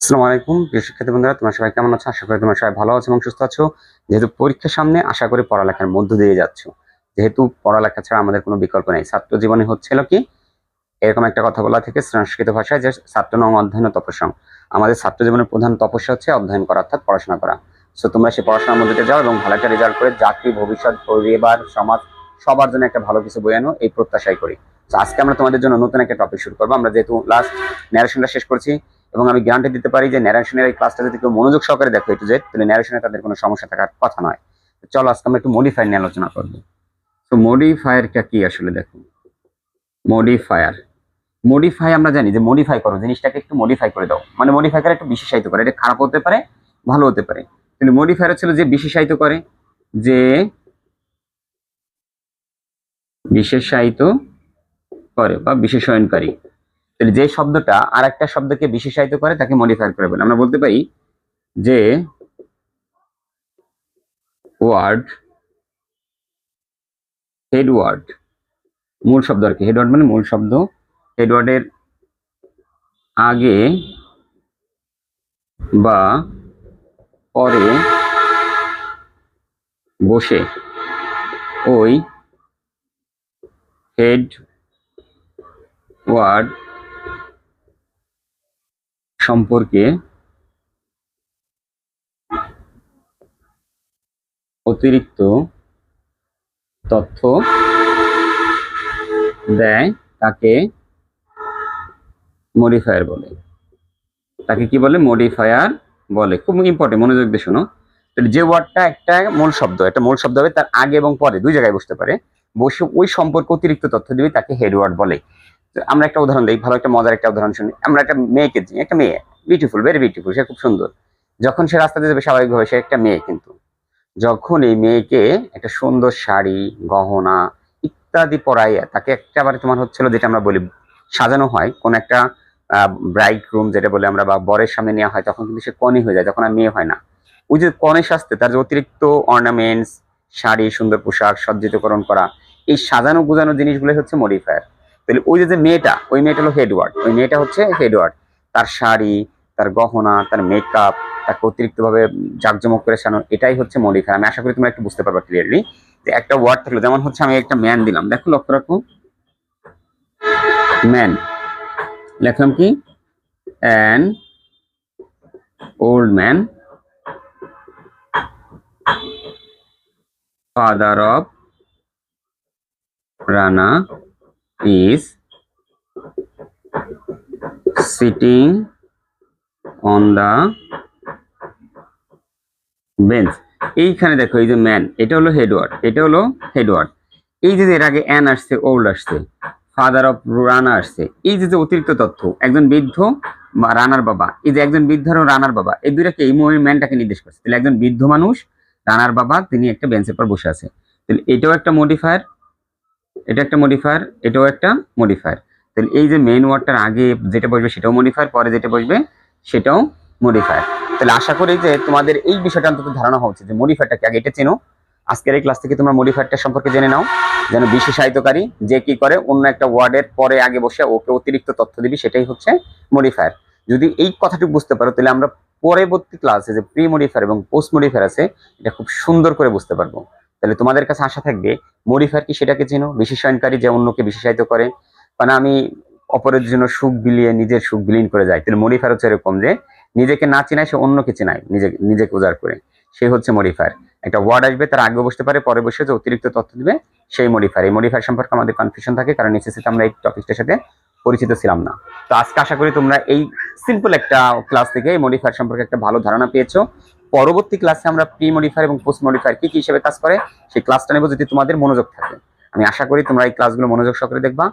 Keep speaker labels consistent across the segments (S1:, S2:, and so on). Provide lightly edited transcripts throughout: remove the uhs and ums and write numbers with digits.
S1: আসসালামু আলাইকুম প্রিয় শিক্ষার্থী বন্ধুরা, তোমরা সবাই কেমন আছো? আশা করি তোমরা সবাই ভালো আছো এবং সুস্থ আছো। যেহেতু পরীক্ষার সামনে, আশা করি পড়ালেখার মধ্য দিয়ে যাচ্ছ। যেহেতু পড়ালেখা ছাড়া আমাদের কোনো বিকল্প নেই। ছাত্র জীবনে হচ্ছিল কি, এরকম একটা কথা বলা থেকে সংস্কৃত ভাষায় যে ছাত্র নং অধ্যয়ন তপস্যাং। আমাদের ছাত্র জীবনের প্রধান তপস্যা হচ্ছে অধ্যয়ন করা, অর্থাৎ পড়াশোনা করা। সো তোমরা সেই পড়াশোনার মধ্যে দিয়ে যাও এবং ভালো একটা রেজাল্ট করে চাকরি, ভবিষ্যৎ, পরিবার, সমাজ সবার জন্য একটা ভালো কিছু বয়ে আনো, এই প্রত্যাশাই করি। তো আজকে আমরা তোমাদের জন্য নতুন একটা টপিক শুরু করবো। আমরা যেহেতু লাস্ট ন্যারেশনটা শেষ করছি এবং আমি গ্যারান্টি দিতে পারি যে ন্যারেশনের এই ক্লাসটা যদি কেউ মনোযোগ সহকারে দেখো একটু যে, তাহলে ন্যারেশনে তাদের কোনো সমস্যা থাকার কথা নয়। চলো আজকে আমরা একটু মডিফায়ার নিয়ে আলোচনা করবো। তো মডিফায়ারটা কি আসলে দেখো। মডিফায়ার, মডিফাই আমরা জানি যে মডিফাই করো, জিনিসটাকে একটু মডিফাই করে দাও, মানে মডিফাই করে একটু বিশেষায়িত করে। এটা খারাপ হতে পারে, ভালো হতে পারে, কিন্তু মডিফায়ার ছিল যে বিশেষায়িত করে, যে বিশেষায়িত করে বা বিশেষণকারী। তাহলে যে শব্দটা আর একটা শব্দকে বিশেষায়িত করে তাকে মডিফায়ার করে বলে। আমরা বলতে পারি যে ওয়ার্ড, হেড ওয়ার্ড, মূল শব্দ আর কি। হেড ওয়ার্ড মানে মূল শব্দ। হেড ওয়ার্ডের আগে বা পরে বসে ওই হেড ওয়ার্ড সম্পর্কে অতিরিক্ত তথ্য দেয় তাকে মডিফায়ার বলে। তাকে কি বলে? মডিফায়ার বলে। খুব ইম্পর্টেন্ট, মনোযোগ দিয়ে শোনো। যে ওয়ার্ডটা একটা মূল শব্দ, একটা মূল শব্দ হবে, তার আগে এবং পরে দুই জায়গায় বসতে পারে, বসে ওই সম্পর্কে অতিরিক্ত তথ্য দিবে, তাকে হেড ওয়ার্ড বলে। আমরা একটা উদাহরণ দিই, ভালো একটা মজার একটা উদাহরণ শুনি। আমরা একটা মেয়েকে, একটা মেয়ে বিউটিফুল, ভেরি বিউটিফুল, সে খুব সুন্দর। যখন সে রাস্তা দিয়ে যাবে স্বাভাবিকভাবে সে একটা মেয়ে, কিন্তু যখন এই মেয়েকে একটা সুন্দর শাড়ি, গহনা ইত্যাদি পরাইয়া তাকে একেবারে তোমার হচ্ছিল, যেটা আমরা বলি সাজানো হয়, কোন একটা ব্রাইড রুম যেটা বলে আমরা, বা বরের সামনে নেওয়া হয়, তখন কিন্তু সে কনে হয়ে যায়, তখন আর মেয়ে হয় না। ওই যে কনে সাজতে তার যে অতিরিক্ত অর্নামেন্টস, শাড়ি, সুন্দর পোশাক, সজ্জিতকরণ করা, এই সাজানো গুজানো জিনিসগুলো হচ্ছে মডিফায়ার। তাহলে ওই যে মেয়েটা, ওই মেয়েটা হলো হেডওয়ার্ড, ওই মেয়েটা হচ্ছে হেডওয়ার্ড। তার শাড়ি, তার গহনা, তার মেকআপ, তাকে অতিরিক্ত ভাবে জাঁকজমক করে সাজানো, এটাই হচ্ছে মডিফায়ার। আমি আশা করি তোমরা একটু বুঝতে পারবা ক্লিয়ারলি। যে একটা ওয়ার্ড থাকলো, যেমন হচ্ছে আমি একটা ম্যান দিলাম, দেখো লক্ষ্য রাখো, ম্যান লিখলাম কি, an old man, father of Rana is sitting on the bench. এইখানে দেখো, এই যে ম্যান, এটা হলো হেডওয়ার্ড, এটা হলো হেডওয়ার্ড। এই যে এর আগে অ্যান আসছে, ওল্ড আসছে, ফাদার অফ রানা আসছে, এই যে অতিরিক্ত তথ্য, একজন বৃদ্ধ বা রানার বাবা, এই যে একজন বৃদ্ধ আর রানার বাবা, এই দুইটাকে, এই ম্যানটাকে নির্দেশ করছে। তাহলে একজন বৃদ্ধ মানুষ, রানার বাবা, তিনি একটা বেঞ্চের পর বসে আছে। তাহলে এটাও একটা মডিফায়ার, এটা একটা মডিফায়ার, এটাও একটা মডিফায়ার। তাহলে এই যে মেইন ওয়ার্ডটার আগে যেটা বসবে সেটাও মডিফায়ার, পরে যেটা বসবে সেটাও মডিফায়ার। তাহলে আশা করি যে তোমাদের এই বিষয়টা অন্তত ধারণা হওয়া উচিত যে মডিফায়ারটাকে আগে এটা চেনো। আজকের এই ক্লাস থেকে তোমরা মডিফায়ারটা সম্পর্কে জেনে নাও, যেন বিশেষায়িতকারী যে কি করে, অন্য একটা ওয়ার্ডের পরে আগে বসে ওকে অতিরিক্ত তথ্য দিবি, সেটাই হচ্ছে মডিফায়ার। যদি এই কথাটুকু বুঝতে পারো, তাহলে আমরা পরবর্তী ক্লাসে যে প্রি মডিফায়ার এবং পোস্ট মডিফায়ার আছে, এটা খুব সুন্দর করে বুঝতে পারবো। তাহলে তোমাদের কাছে আশা থাকবে, মডিফায়ার কি সেটাকে চেনো, বিশেষায়নকারী যে অন্যকে বিশেষায়িত করে। মানে আমি অপরের জন্য সুখ বিলিয়ে নিজের সুখ বিলীন করে যায়, তাহলে মডিফায়ার হচ্ছে এরকম যে নিজেকে না চেনায় সে অন্যকে চেনায়, নিজেকে উজাড় করে, সে হচ্ছে মডিফায়ার। একটা ওয়ার্ড আসবে, তার আগে বসতে পারে, পরে বসে যে অতিরিক্ত তথ্য দিবে, সেই মডিফায়ার। এই মডিফায়ার সম্পর্কে আমাদের কনফিউশন থাকে, কারণ এসএসসিতে আমরা এই টপিকটার সাথে পরিচিত ছিলাম না। তো আজকে আশা করি তোমরা এই সিম্পল একটা ক্লাস থেকে এই মডিফায়ার সম্পর্কে একটা ভালো ধারণা পেয়েছো। পরবর্তী ক্লাসে আমরা প্রি মডিফায়ার এবং পোস্ট মডিফায়ার কি কি হিসেবে কাজ করে সেই ক্লাসটা নেব, যদি তোমাদের মনোযোগ থাকে। আমি আশা করি তোমরা এই ক্লাসগুলো মনোযোগ সহকারে দেখবা।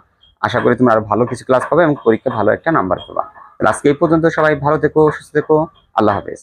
S1: আশা করি তোমরা আরো ভালো কিছু ক্লাস পাবে এবং পরীক্ষায় ভালো একটা নাম্বার পাবা। আজকে এই পর্যন্ত, সবাই ভালো থেকো, সুস্থ থেকো, আল্লাহ হাফেজ।